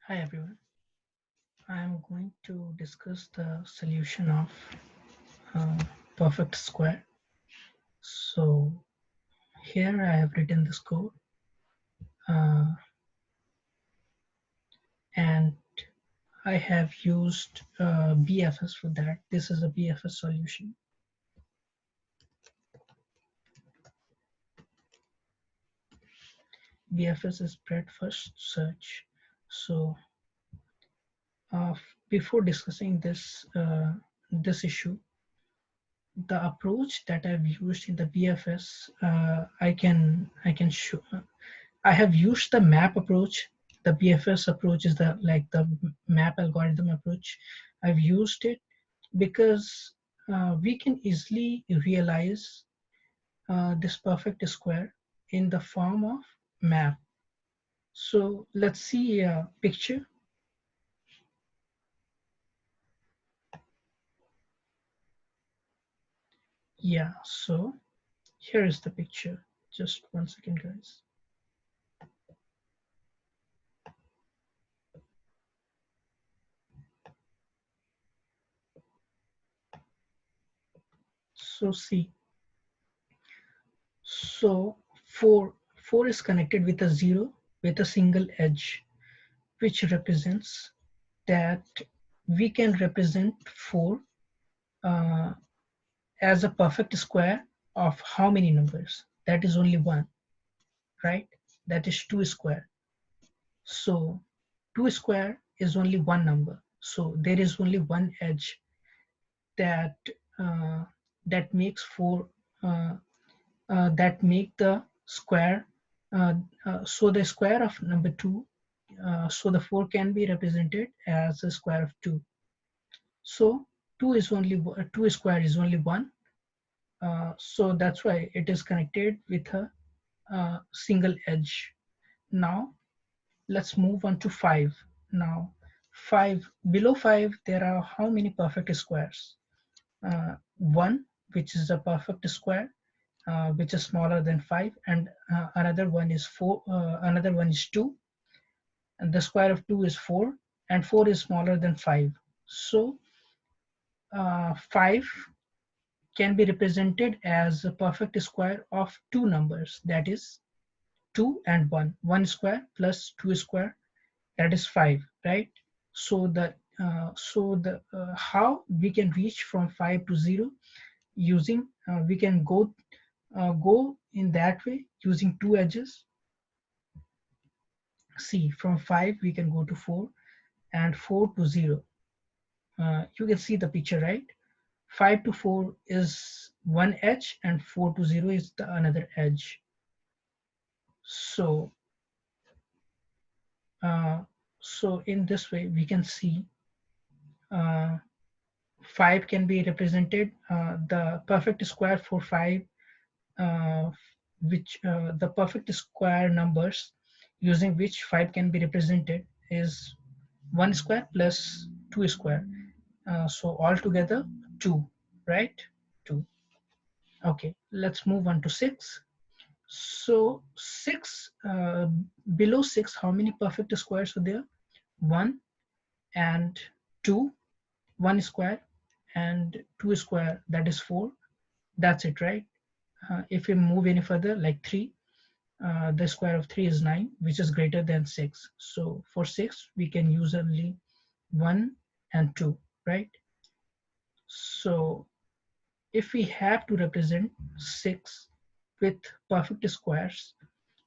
Hi everyone, I am going to discuss the solution of uh, perfect square. So here I have written this code uh, and I have used BFS for that. This is a BFS solution. BFS is breadth first search. So uh, before discussing this issue, the approach that I've used in the BFS, I can show. I have used the map approach. The BFS approach is the map algorithm approach. I've used it because we can easily realize this perfect square in the form of map. So let's see a picture. Yeah, so here is the picture. Just 1 second, guys. So see, so 4 is connected with a 0 with a single edge, which represents that we can represent 4 uh, as a perfect square of how many numbers? That is only 1, right? That is 2 square. So 2 square is only one number. So there is only one edge that uh, that makes 4 uh, that make the square. So the square of number 2. So the 4 can be represented as the square of 2. So 2 square is only 1. So that's why it is connected with a single edge. Now let's move on to 5. Now 5, below 5 there are how many perfect squares? 1, which is a perfect square, which is smaller than 5, and another one is 4. Another one is 2, and the square of 2 is 4, and 4 is smaller than 5. So 5 can be represented as a perfect square of two numbers, that is 2 and 1. 1 square plus 2 square, that is 5, right? So the how we can reach from 5 to 0 using we can go in that way using two edges. See, from 5 we can go to 4, and 4 to 0. You can see the picture, right? 5 to 4 is one edge, and 4 to 0 is the another edge. So uh, so in this way we can see uh, 5 can be represented, the perfect square for 5, uh, which the perfect square numbers using which 5 can be represented is 1 square plus 2 square. So altogether 2, right? 2. Okay, let's move on to 6. So 6, below 6, how many perfect squares are there? 1 and 2, 1 square and 2 square, that is 4. That's it, right? If we move any further, like 3, the square of 3 is 9, which is greater than 6. So for 6, we can use only 1 and 2, right? So if we have to represent 6 with perfect squares,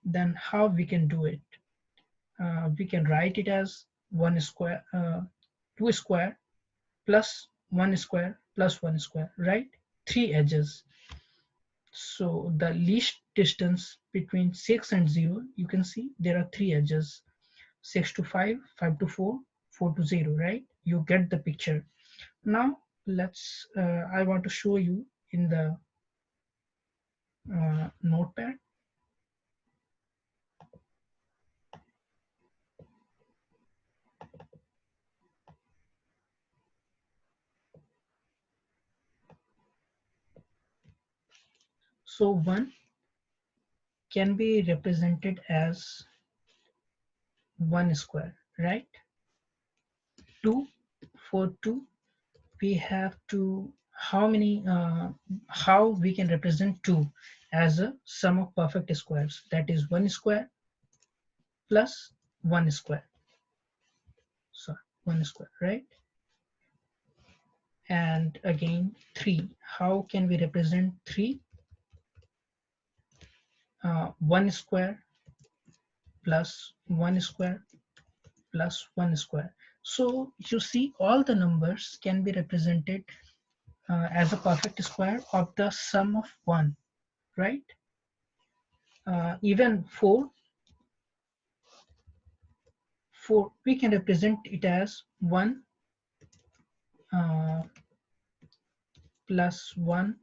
then how we can do it? We can write it as 1 square, 2 square plus 1 square plus 1 square, right? 3 edges. So the least distance between 6 and 0, you can see there are 3 edges. 6 to 5, 5 to 4, 4 to 0, right? You get the picture. Now I want to show you in the notepad. So 1 can be represented as 1 square, right? 2 for 2 we have to how we can represent 2 as a sum of perfect squares, that is 1 square plus 1 square, so 1 square, right? And again 3, how can we represent 3? 1 square plus 1 square plus 1 square. So you see all the numbers can be represented as a perfect square of the sum of 1, right? Even 4 we can represent it as 1 uh, plus 1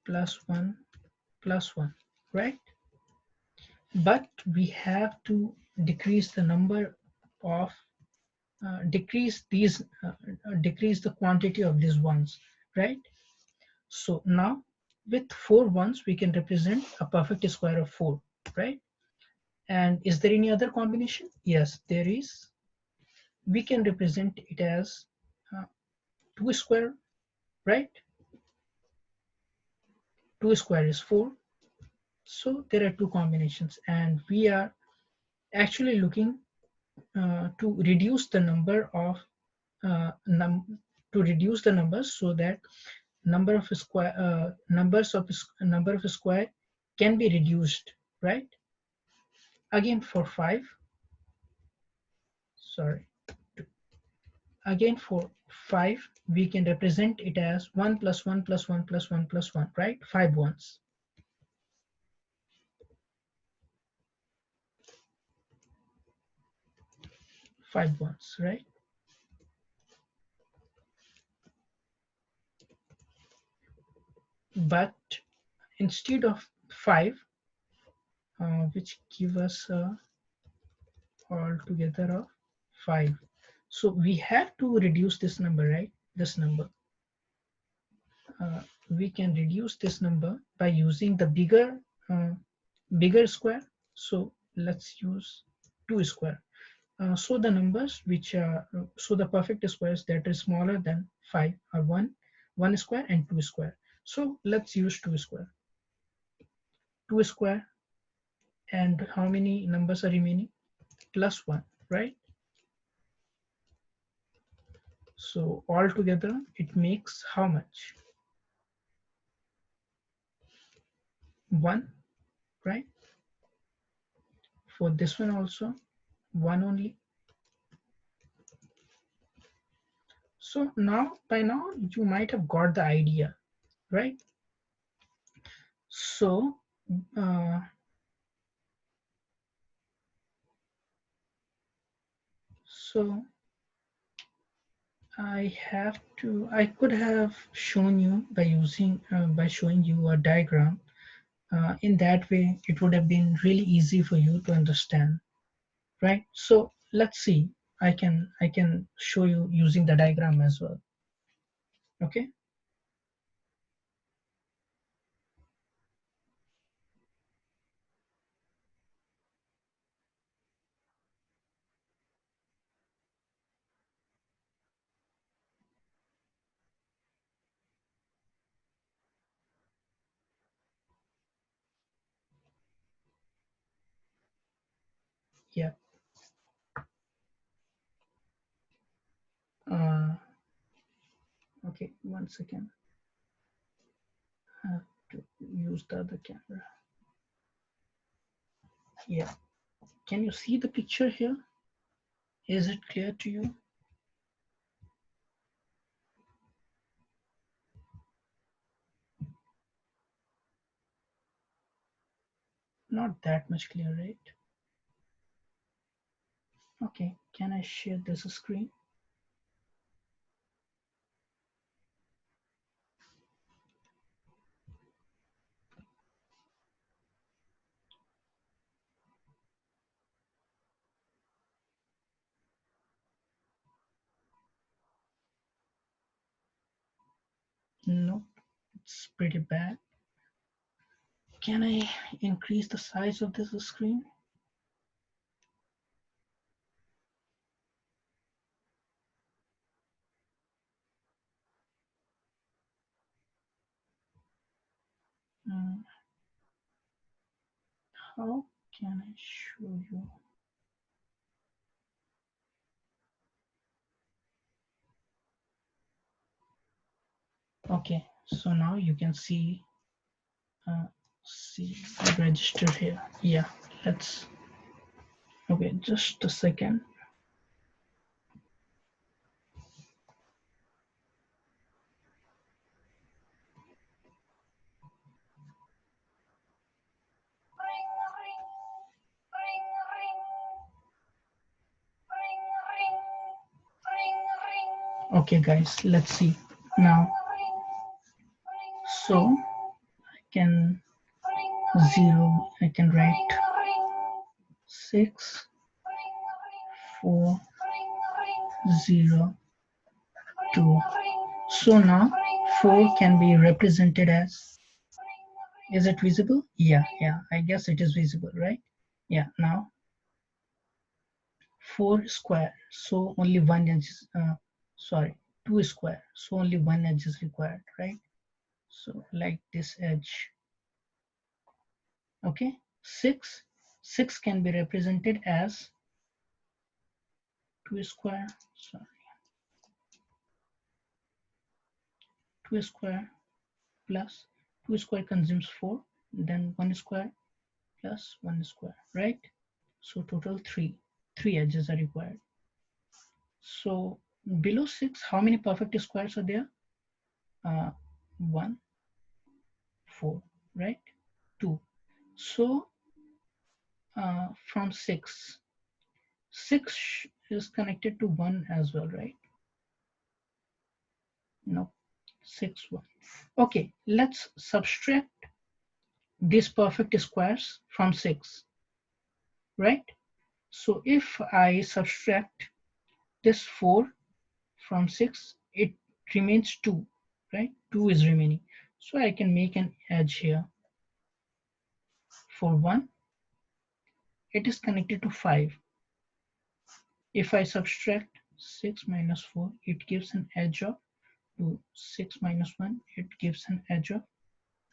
plus 1 plus 1, right? But we have to decrease the number of decrease the quantity of these ones, right? So now with 4 ones we can represent a perfect square of 4, right? And is there any other combination? Yes, there is. We can represent it as 2 square, right? 2 square is 4. So there are two combinations, and we are actually looking to reduce the number of to reduce the numbers so that number of square can be reduced, right? Again for 5, sorry, again for 5 we can represent it as 1 plus 1 plus 1 plus 1 plus 1, right? 5 ones. Five ones, right? But instead of 5, which give us altogether of 5, so we have to reduce this number, right? This number, we can reduce this number by using the bigger square. So let's use 2 square. So the numbers which are so the perfect squares that is smaller than 5 are 1 square and 2 square. So let's use 2 square. 2 square, and how many numbers are remaining? Plus 1, right? So altogether it makes how much? 1, right? For this one also 1 only. So now by now you might have got the idea, right? So uh, so I could have shown you by by showing you a diagram. In that way it would have been really easy for you to understand, right? So let's see, I can show you using the diagram as well. Okay. Yeah. uh, okay, 1 second. I have to use the other camera. Yeah, can you see the picture here? Is it clear to you? Not that much clear, right? Okay, can I share this screen? No, it's pretty bad. Can I increase the size of this screen? Mm, how can I show you? Okay, so now you can see see register here. Yeah, let's. Okay, just a second. Okay, guys, let's see now. So I can 0. I can write 6 4 0 2. So now 4 can be represented as. Is it visible? Yeah, I guess it is visible, right? Yeah, now 4 square, so only one edge is, sorry, 2 square, so only one edge is required, right? So like this edge. Okay, 6 can be represented as 2 square, sorry, 2 square plus 2 square consumes 4, then 1 square plus 1 square, right? So total 3 edges are required. So below 6, how many perfect squares are there? 1, 4, right? 2. So from 6 is connected to 1 as well, right? No, 6, 1. Okay, let's subtract these perfect squares from 6, right? So if I subtract this 4 from 6, it remains 2, right? 2 is remaining. So I can make an edge here for 1. It is connected to 5. If I subtract 6 minus 4, it gives an edge of 2. 6 minus 1, it gives an edge of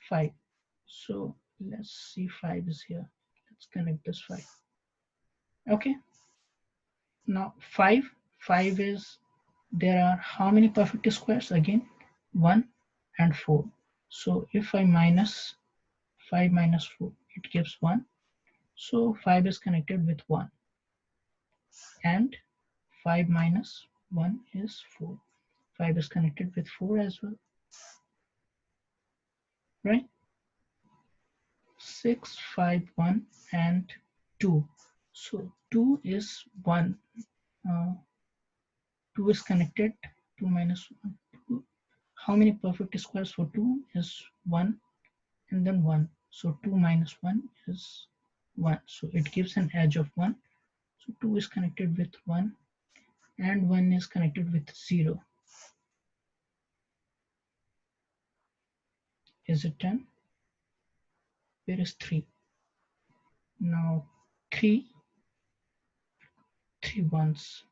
5. So let's see 5 is here. Let's connect this 5. Okay. Now 5 is, there are how many perfect squares? Again, 1 and 4. So if I minus 5 minus 4, it gives 1. So 5 is connected with 1. And 5 minus 1 is 4. 5 is connected with 4 as well, right? 6, 5, 1, and 2. So 2 is 1. 2 is connected. 2 minus 1. 2. How many perfect squares for 2 is 1 and then 1. So 2 minus 1 is 1. So it gives an edge of 1. So 2 is connected with 1 and 1 is connected with 0. Is it 10? Where is 3? Now 3 ones.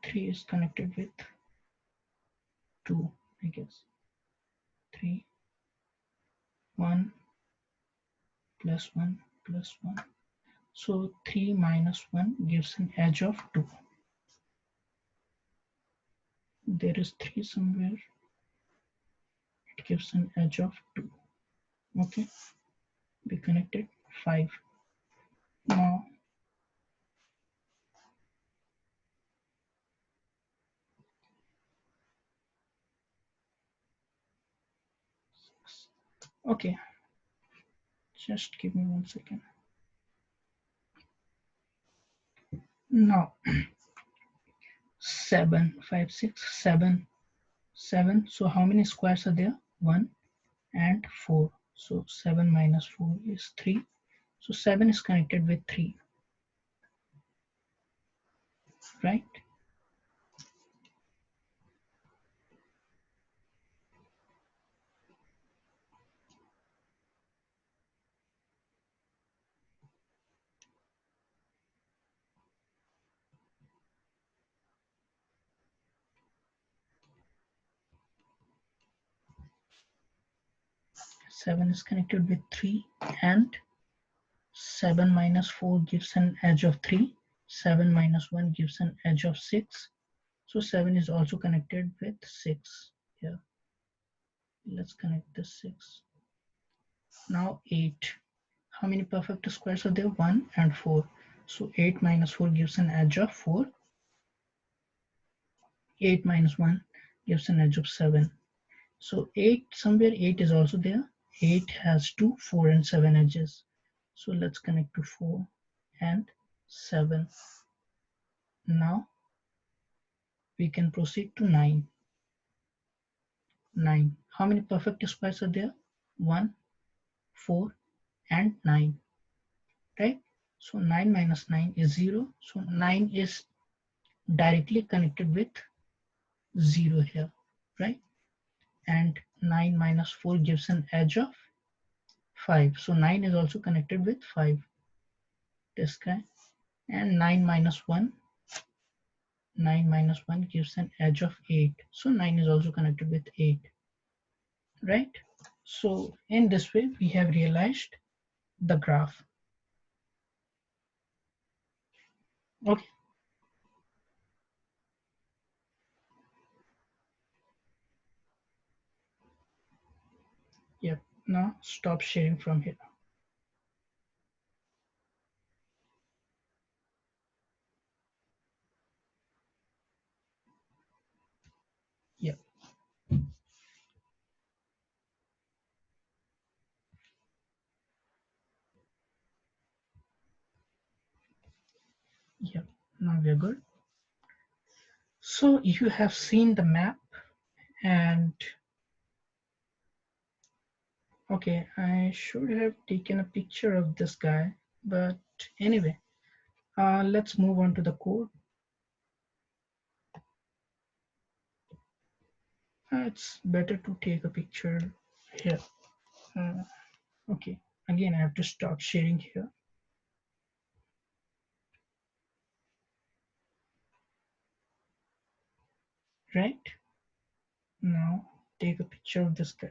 3 is connected with 2, I guess. 3, 1 plus 1 plus 1. So 3 minus 1 gives an edge of 2. There is 3 somewhere. It gives an edge of 2. Okay, we connected 5. Now okay, just give me 1 second. Now 7, 5, 6, 7, 7. So how many squares are there? 1 and 4. So 7 minus 4 is 3. So 7 is connected with 3, right? 7 is connected with 3, and 7 minus 4 gives an edge of 3. 7 minus 1 gives an edge of 6. So 7 is also connected with 6 here. Let's connect the 6. Now 8. How many perfect squares are there? 1 and 4. So 8 minus 4 gives an edge of 4. 8 minus 1 gives an edge of 7. So 8, somewhere 8 is also there. 8 has 2, 4 and 7 edges. So let's connect to 4 and 7. Now we can proceed to 9. 9. How many perfect squares are there? 1, 4 and 9. Right? So 9 minus 9 is 0. So 9 is directly connected with 0 here. Right? And 9 minus 4 gives an edge of 5. So 9 is also connected with 5. This guy. And 9 minus 1. 9 minus 1 gives an edge of 8. So 9 is also connected with 8. Right? So in this way, we have realized the graph. Okay. Yep. Now stop sharing from here. Yep. Yep. Now we are good. So you have seen the map, and okay, I should have taken a picture of this guy, but anyway, let's move on to the code. It's better to take a picture here. Okay, again, I have to stop sharing here. Right? Now take a picture of this guy.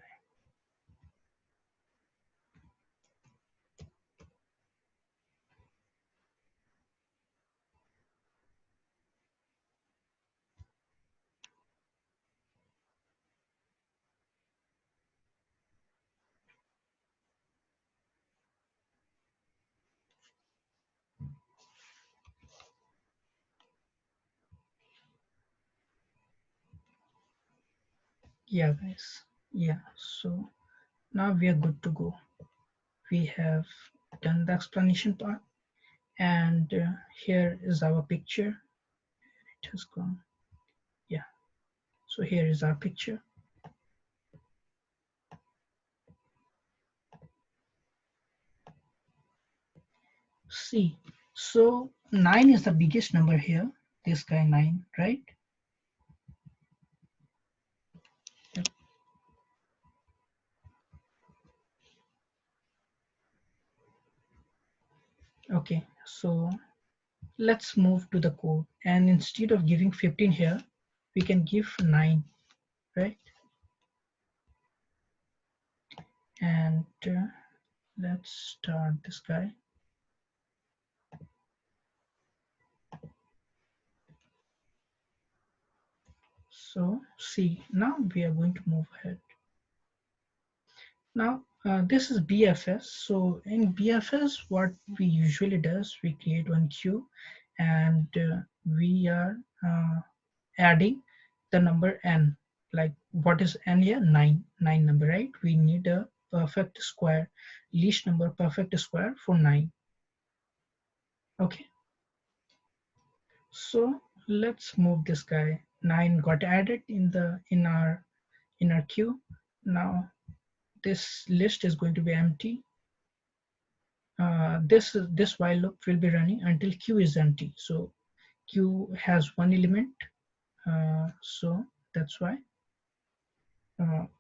Yeah, guys. Yeah, so now we are good to go. We have done the explanation part, and here is our picture. It has gone. Yeah, so here is our picture. See, so 9 is the biggest number here. This guy 9, right? Yep. Okay, so let's move to the code, and instead of giving 15 here, we can give 9, right? And let's start this guy. So see, now we are going to move ahead. Now this is BFS. So in BFS, what we usually does, we create one queue, and we are adding the number n. Like what is n here? 9. 9 number, right? We need a perfect square, least number perfect square for 9. Okay. So let's move this guy. 9 got added in our queue. Now this list is going to be empty. This while loop will be running until queue is empty. So queue has one element, so that's why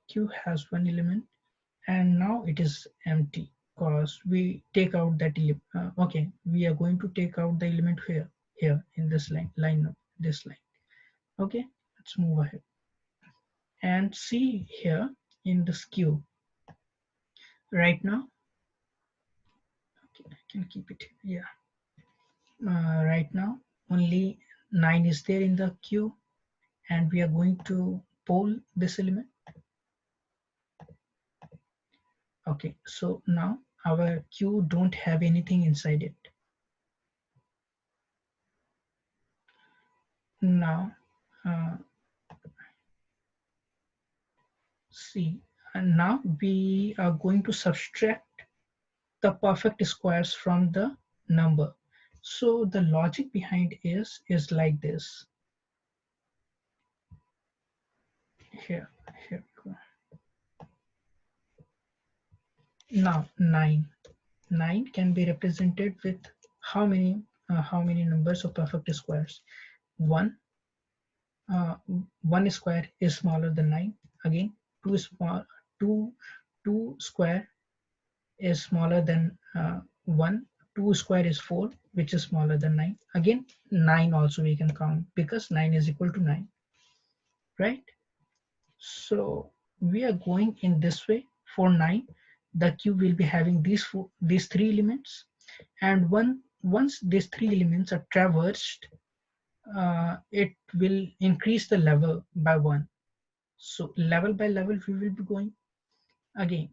queue has one element, and now it is empty because we take out that element. Okay, we are going to take out the element here in this this line. Okay, let's move ahead and see here in this queue. Right now, okay, I can keep it. Yeah. Right now, only 9 is there in the queue, and we are going to poll this element. Okay, so now our queue don't have anything inside it. Now, uh, see, and now we are going to subtract the perfect squares from the number. So the logic behind is like this. Here, here we go. Now 9 can be represented with how many numbers of perfect squares? One, uh, one square is smaller than 9. Again, two two square is smaller than 1. 2 square is 4, which is smaller than 9. Again, 9 also we can count because 9 is equal to 9, right? So we are going in this way. For 9, the cube will be having these three elements, and once these three elements are traversed, it will increase the level by 1. So level by level we will be going. Again,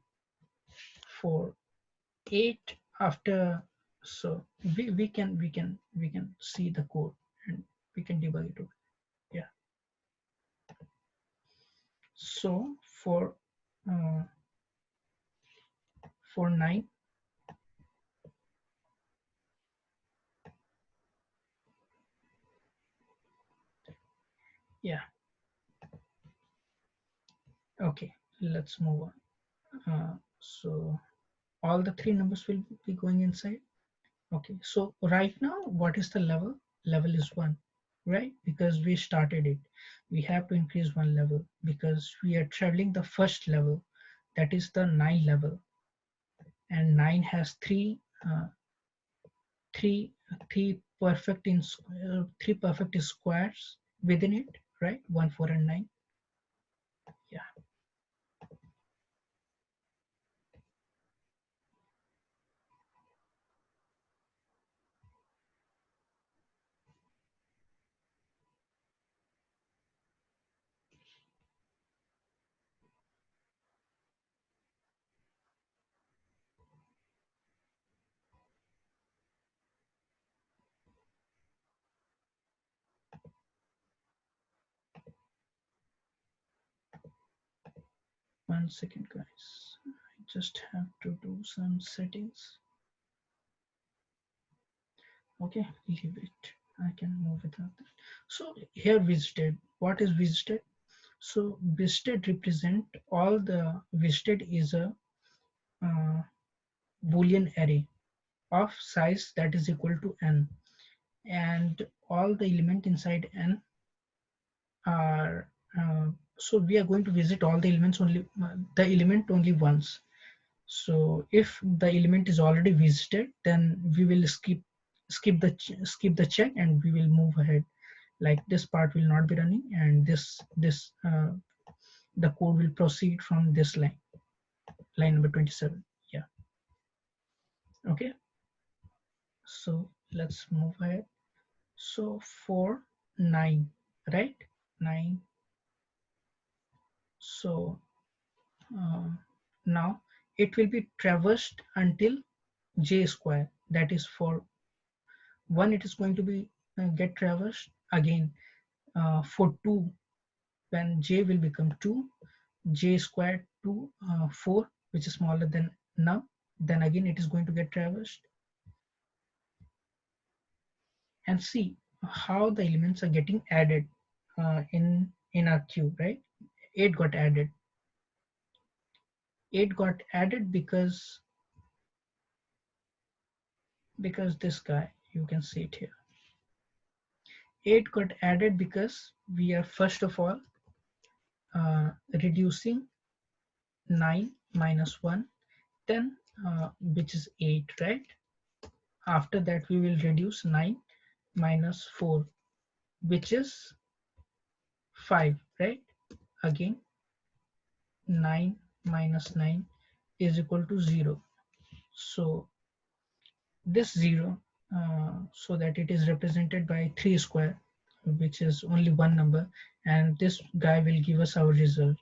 for 8, after, so we can see the code and we can debug it. Yeah. So uh, for 9, yeah. Okay, let's move on. So all the three numbers will be going inside. Okay, so right now what is the level? Level is 1, right? Because we started it, we have to increase one level because we are traveling the first level, that is the 9 level, and 9 has three three perfect squares within it, right? 1, 4, and 9. Yeah. 1 second, guys. I just have to do some settings. Okay, leave it. I can move without that. So here visited. What is visited? So visited represent all the visited is a uh, Boolean array of size that is equal to n, and all the element inside n are so we are going to visit all the elements only the element only once. So if the element is already visited, then we will skip the check and we will move ahead. Like this part will not be running, and this the code will proceed from this line number 27. Yeah. Okay, so let's move ahead. So for 9, right? 9. So uh, now it will be traversed until j square, that is for 1 it is going to be get traversed. Again, for 2, when j will become 2, j squared to 4, which is smaller than now, then again it is going to get traversed. And see how the elements are getting added in our queue, right? 8 got added. 8 got added because this guy, you can see it here. 8 got added because we are first of all reducing 9 minus 1, then which is 8, right? After that we will reduce 9 minus 4, which is 5, right? Again 9 minus 9, is equal to 0. So this 0, so that it is represented by 3 square, which is only one number, and this guy will give us our result,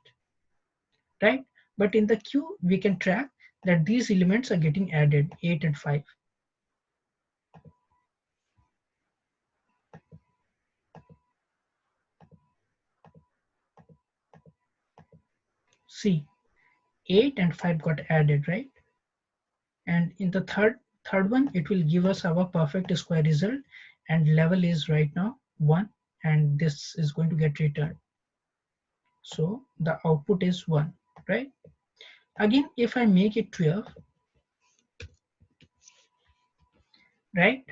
right? But in the queue we can track that these elements are getting added, 8 and 5. See, 8 and 5 got added, right? And in the third one, it will give us our perfect square result, and level is right now 1, and this is going to get returned. So the output is 1, right? Again, if I make it 12, right?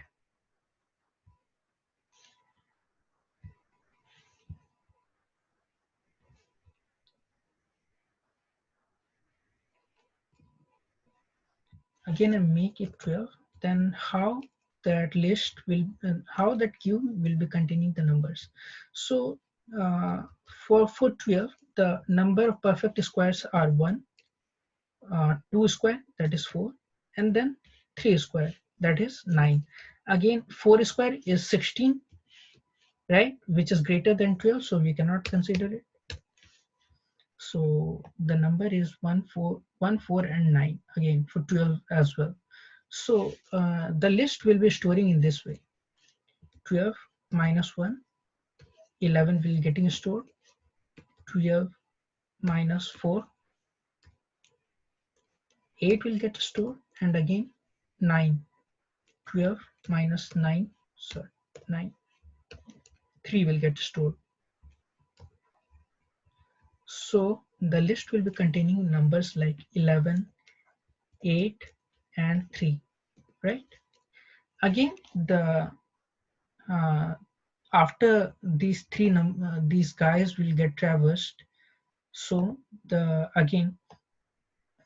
Again, I make it 12, then how that list will, how that queue will be containing the numbers. So for 12, the number of perfect squares are 1, 2 square, that is 4, and then 3 square, that is 9. Again, 4 square is 16, right, which is greater than 12, so we cannot consider it. So the number is 1 4 1 4 and 9, again for 12 as well. So the list will be storing in this way: 12 minus 1, 11 will getting stored, 12 minus 4, 8 will get stored, and again 9, 12 minus 9, sorry, 9, 3 will get stored. So the list will be containing numbers like 11, 8, and 3, right? Again, the after these guys will get traversed. So the again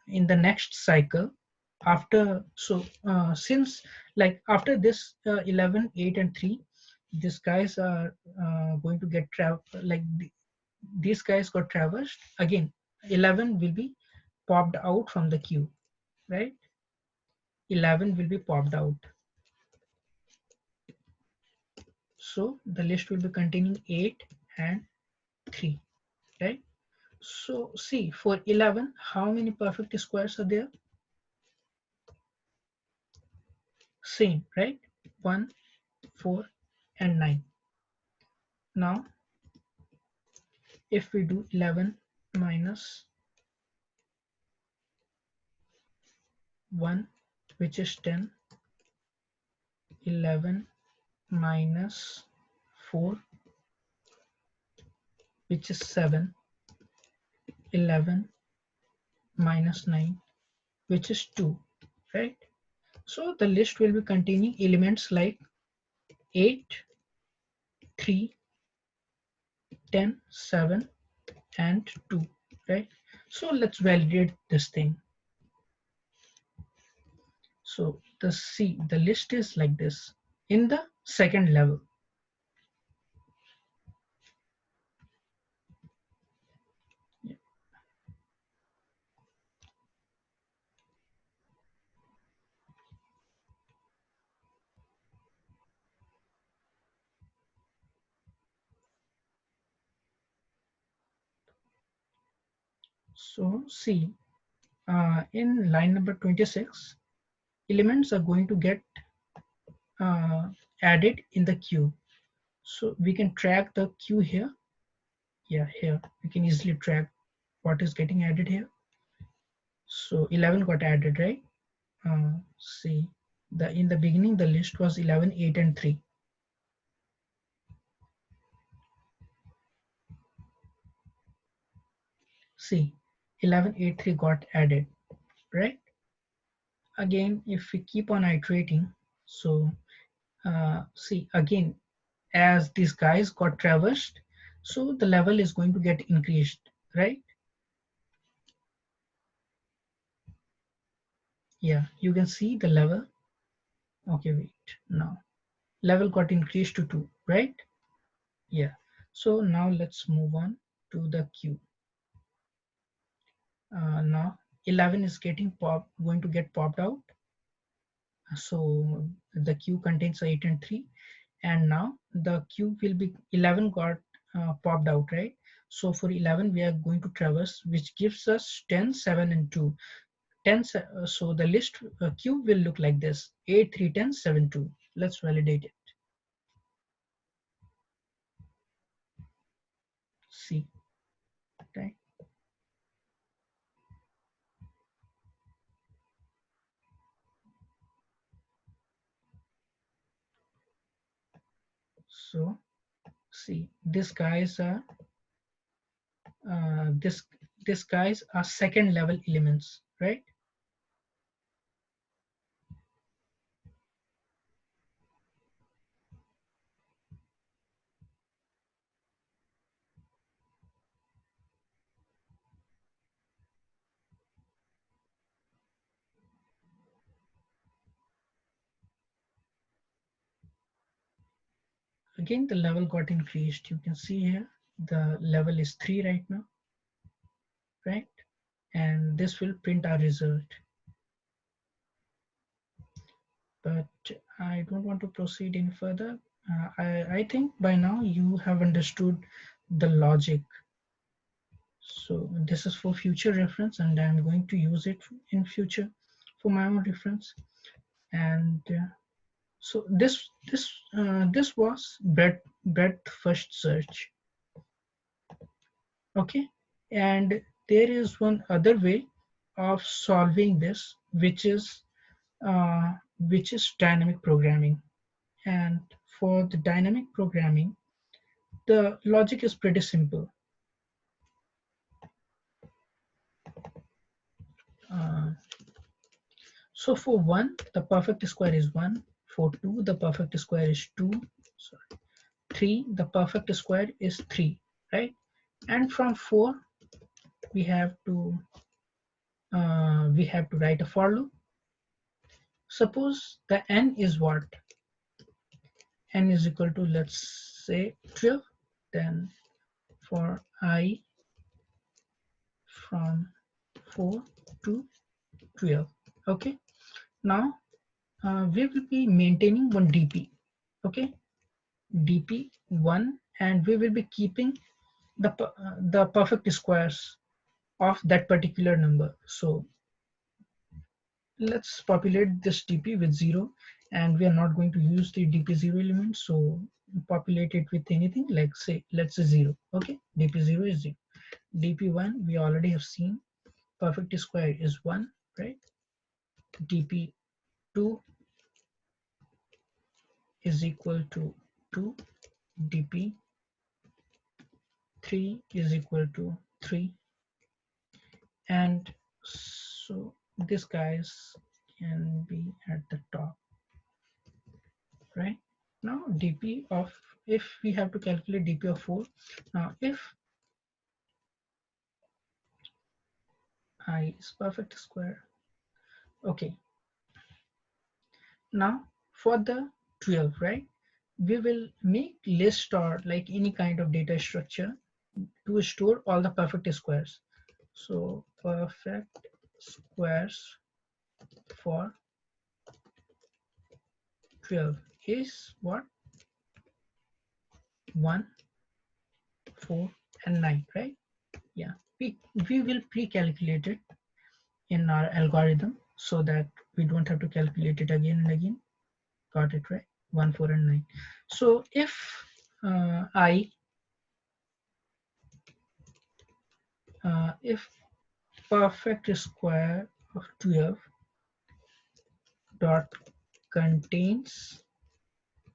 in the next cycle, after, so since like after this 11, 8, and 3, these guys are going to get like these guys got traversed. Again, 11 will be popped out from the queue, right? 11 will be popped out. So the list will be containing 8 and 3, right? So see, for 11, how many perfect squares are there? Same, right? 1, 4, and 9. Now, if we do 11 minus 1, which is 10, 11 minus 4, which is 7, 11 minus 9, which is 2, right? So the list will be containing elements like 8, 3, 10, 7, and 2, right? So let's validate this thing. So the list is like this in the second level. So see, in line number 26, elements are going to get uh, added in the queue. So we can track the queue here. Yeah, here we can easily track what is getting added here. So 11 got added, right? See, in the beginning the list was 11, 8, and 3. See, 11, 8, 3 got added, right? Again, if we keep on iterating, so see again, as these guys got traversed, so the level is going to get increased, right? Yeah, you can see the level. Okay, wait, now level got increased to 2, right? Yeah, so now let's move on to the queue. Now 11 is going to get popped out. So the queue contains 8 and 3, and now the queue will be 11 got popped out, right? So for 11 we are going to traverse, which gives us 10, 7 and 2. So the list queue will look like this: 8, 3, 10, 7, 2. Let's validate it. See, right? So see, these guys are uh, this these guys are second level elements, right? Again, the level got increased. You can see here the level is 3 right now, right? And this will print our result. But I don't want to proceed any further. I think by now you have understood the logic. So this is for future reference, and I'm going to use it in future for my own reference. And so this was breadth first search. Okay, and there is one other way of solving this, which is dynamic programming. And for the dynamic programming, the logic is pretty simple. Uh, so for 1, the perfect square is 1. For 2, the perfect square is 2. Sorry. 3, the perfect square is 3, right? And from 4, we have to write a for loop. Suppose the n is what? N is equal to, let's say, 12. Then for I from 4 to 12. Okay. Now we will be maintaining one DP. Okay, DP 1, and we will be keeping the perfect squares of that particular number. So let's populate this DP with 0, and we are not going to use the DP0 element, so populate it with anything, like say, let's say 0. Okay, DP0 is 0. DP1 we already have seen, perfect square is 1, right? DP2 is equal to 2. DP3 is equal to 3, and so this guys can be at the top, right? Now dp of, if we have to calculate dp of 4, now if I is perfect square, okay, now for the 12, right, we will make list or like any kind of data structure to store all the perfect squares. So perfect squares for 12 is what? 1, 4 and 9, right? Yeah, we will pre-calculate it in our algorithm so that we don't have to calculate it again and again. Got it, right? 1, 4 and 9. So if perfect square of 12 dot contains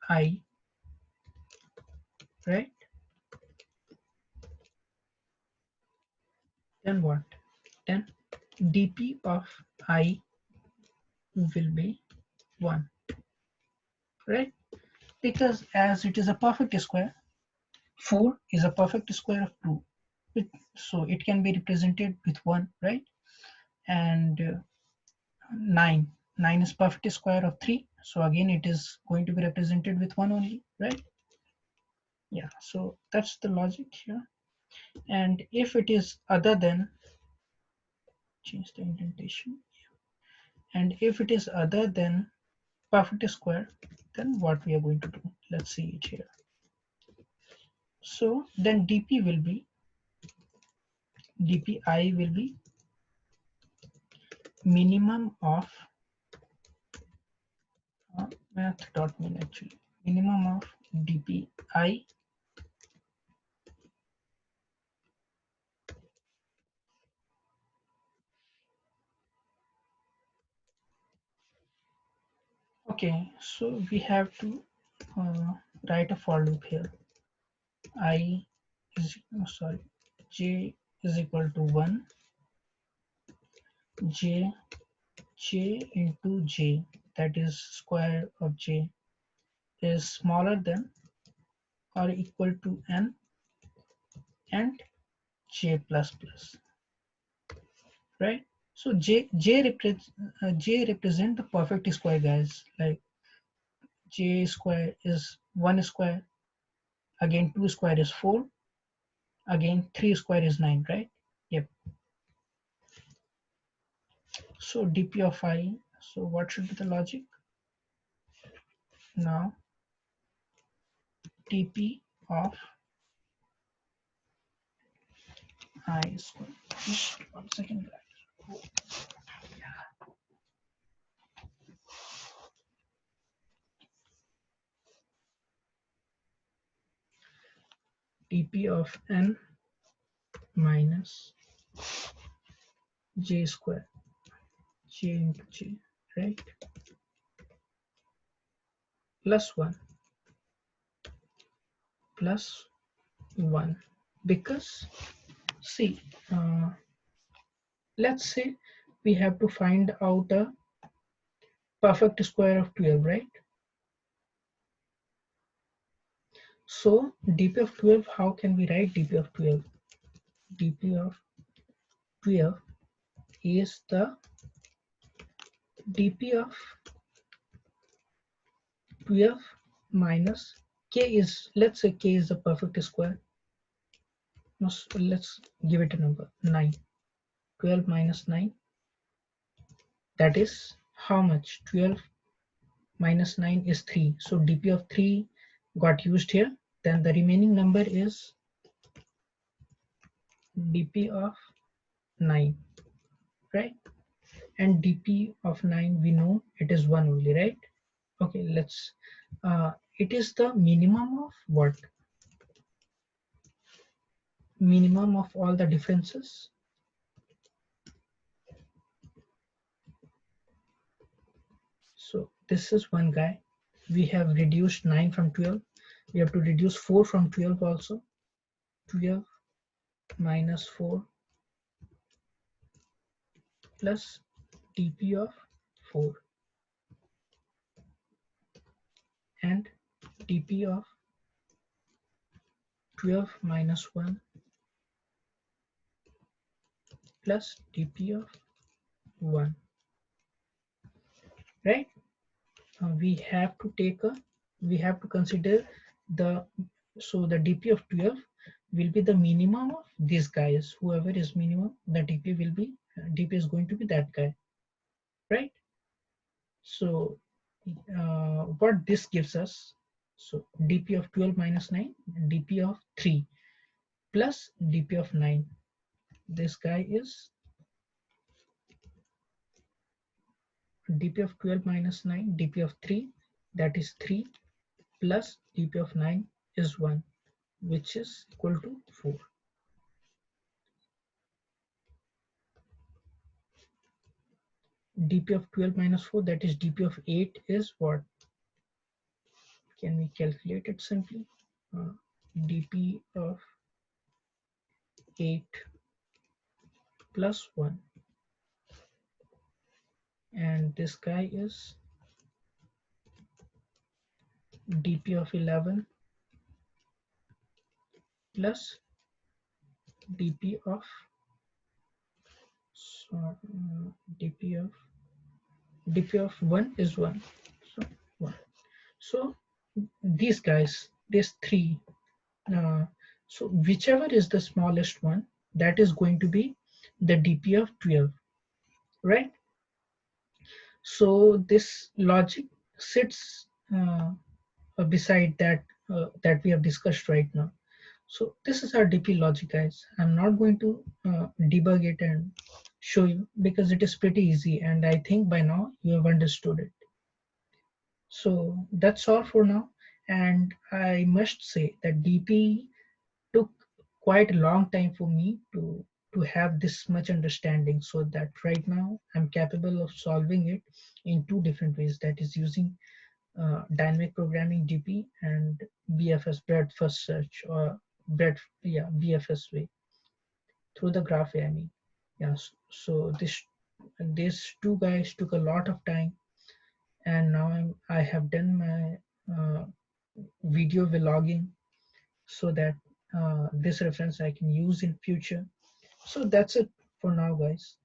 I, right, then what? Then dp of I will be 1, right? Because as it is a perfect square, 4 is a perfect square of 2. So it can be represented with 1, right? And 9. 9 is perfect square of 3. So again, it is going to be represented with 1 only, right? Yeah, so that's the logic here. And if it is other than change the indentation. And if it is other than perfect square, then what we are going to do? Let's see it here. So then dpi will be minimum of math.min, actually minimum of dpi Okay, so we have to write a for loop here. I is sorry, j is equal to 1, j into j, that is square of j, is smaller than or equal to n and j plus plus, right? So j represent the perfect square, guys. Like j square is 1 square, again 2 square is 4, again 3 square is 9, right? Yep. So dp of I, so what should be the logic? Now dp of I square. Just 1 second. dp of n minus j square, j into j, right? Plus 1, plus 1. Because see, let's say we have to find out a perfect square of 12, right? So dp of 12, how can we write dp of 12? dp of 12 is the dp of 12 minus k is, let's say k is the perfect square. No, let's give it a number, 9. 12 minus 9, that is how much? 12 minus 9 is 3. So dp of 3 got used here. Then the remaining number is dp of 9, right? And dp of 9, we know it is 1 only, right? Okay, let's, it is the minimum of what? Minimum of all the differences. So this is one guy. We have reduced 9 from 12. We have to reduce 4 from 12 also. 12 minus 4 plus dp of 4 and dp of 12 minus 1 plus dp of 1, right? We have to take a, we have to consider the, so the dp of 12 will be the minimum of these guys. Whoever is minimum, the dp will be, dp is going to be that guy, right? So what this gives us, so dp of 12 minus 9, dp of 3 plus dp of 9. This guy is dp of 12 minus 9, dp of 3, that is 3, plus dp of 9 is 1, which is equal to 4. dp of 12 minus 4, that is dp of 8 is what? Can we calculate it simply? dp of 8 plus 1, and this guy is dp of 11 plus dp of, so dp of 1 is 1, so 1. So these guys, these three, so whichever is the smallest one, that is going to be the dp of 12. right? So this logic sits beside that we have discussed right now. So this is our DP logic, guys. I'm not going to debug it and show you because it is pretty easy, and I think by now you have understood it. So that's all for now. And I must say that DP took quite a long time for me to have this much understanding, so that right now I'm capable of solving it in two different ways, that is using dynamic programming DP and BFS, breadth first search, or breadth, yeah, BFS way through the graph, I mean. Yeah, so these two guys took a lot of time, and now I have done my video vlogging, so that this reference I can use in future. So that's it for now, guys.